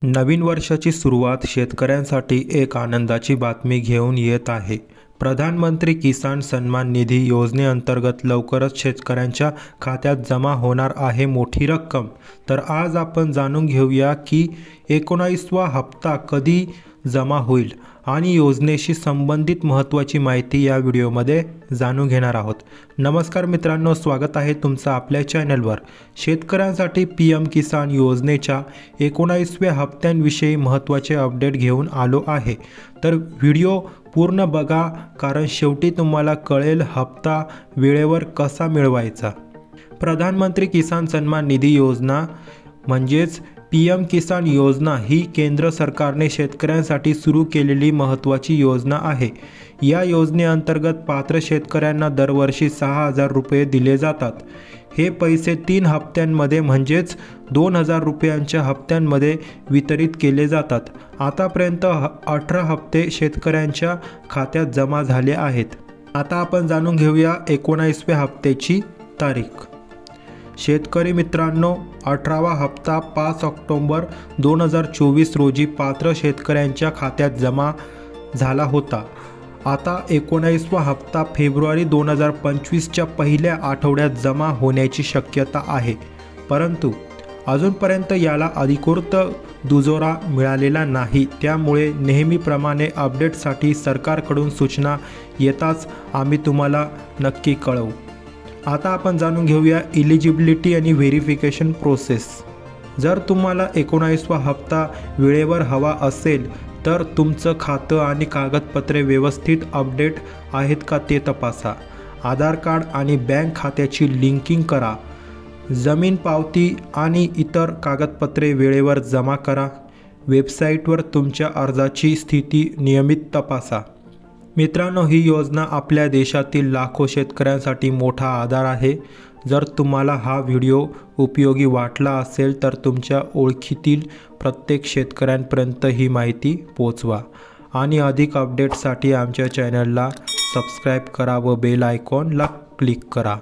नवीन वर्षाची सुरुवात शेतकऱ्यांसाठी एक आनंदाची बातमी घेऊन येत आहे। प्रधानमंत्री किसान सन्मान निधी योजनेअंतर्गत लवकरच शेतकऱ्यांच्या खात्यात जमा होणार आहे मोठी रक्कम। तर आज आपण जाणून घेऊया की 19वा हप्ता कधी जमा होईल आणि योजनेशी संबंधित महत्त्वाची माहिती या व्हिडिओमध्ये जाणून घेणार आहोत। नमस्कार मित्रांनो, स्वागत आहे तुमचं आपल्या चॅनलवर। शेतकऱ्यांसाठी पीएम किसान योजनेच्या 19व्या हप्त्यांविषयी महत्त्वाचे अपडेट घेऊन आलो आहे। तर व्हिडिओ पूर्ण बघा, कारण शेवटी तुम्हाला कळेल हप्ता वेळेवर कसा मिळवायचा। प्रधानमंत्री किसान सन्मान निधी योजना म्हणजेच पीएम किसान योजना ही केंद्र सरकारने शेतकऱ्यांसाठी सुरू केलेली महत्त्वाची योजना आहे। या योजनेअंतर्गत पात्र शेतकऱ्यांना दरवर्षी 6,000 रुपये दिले जातात। हे पैसे 3 हप्त्यांमध्ये म्हणजेच 2,000 रुपयांच्या हप्त्यांमध्ये वितरित केले जातात। आतापर्यंत 18 हप्ते शेतकऱ्यांच्या खात्यात जमा झाले आहेत। आता आपण जाणून घेऊया 19व्या हप्त्याची तारीख। शेतकरी मित्रांनो, 18वा हप्ता 5 ऑक्टोबर 2024 रोजी पात्र शेतकऱ्यांच्या खात्यात जमा झाला होता। आता 19वा हप्ता फेब्रुवारी 2025च्या पहिल्या आठवड्यात जमा होण्याची शक्यता आहे, परंतु अजूनपर्यंत याला अधिकृत दुजोरा मिळालेला नाही। त्यामुळे नेहमीप्रमाणे अपडेटसाठी सरकारकडून सूचना येताच आम्ही तुम्हाला नक्की कळवू। आता आपण जाणून घेऊया इलिजिबिलिटी आणि व्हेरिफिकेशन प्रोसेस। जर तुम्हाला 19वा हप्ता वेळेवर हवा असेल तर तुमचं खातं आणि कागदपत्रे व्यवस्थित अपडेट आहेत का ते तपासा। आधार कार्ड आणि बँक खात्याची लिंकिंग करा। जमीन पावती आणि इतर कागदपत्रे वेळेवर जमा करा। वेबसाईटवर तुमच्या अर्जाची स्थिती नियमित तपासा। मित्रांनो, ही योजना आपल्या देशातील लाखो शेतकऱ्यांसाठी मोठा आधार आहे। जर तुम्हाला हा व्हिडिओ उपयोगी वाटला असेल तर तुमच्या ओळखीतील प्रत्येक शेतकऱ्यांपर्यंत ही माहिती पोहोचवा आणि अधिक अपडेट्ससाठी आमच्या चॅनलला सबस्क्राईब करा व बेल आयकॉनला क्लिक करा।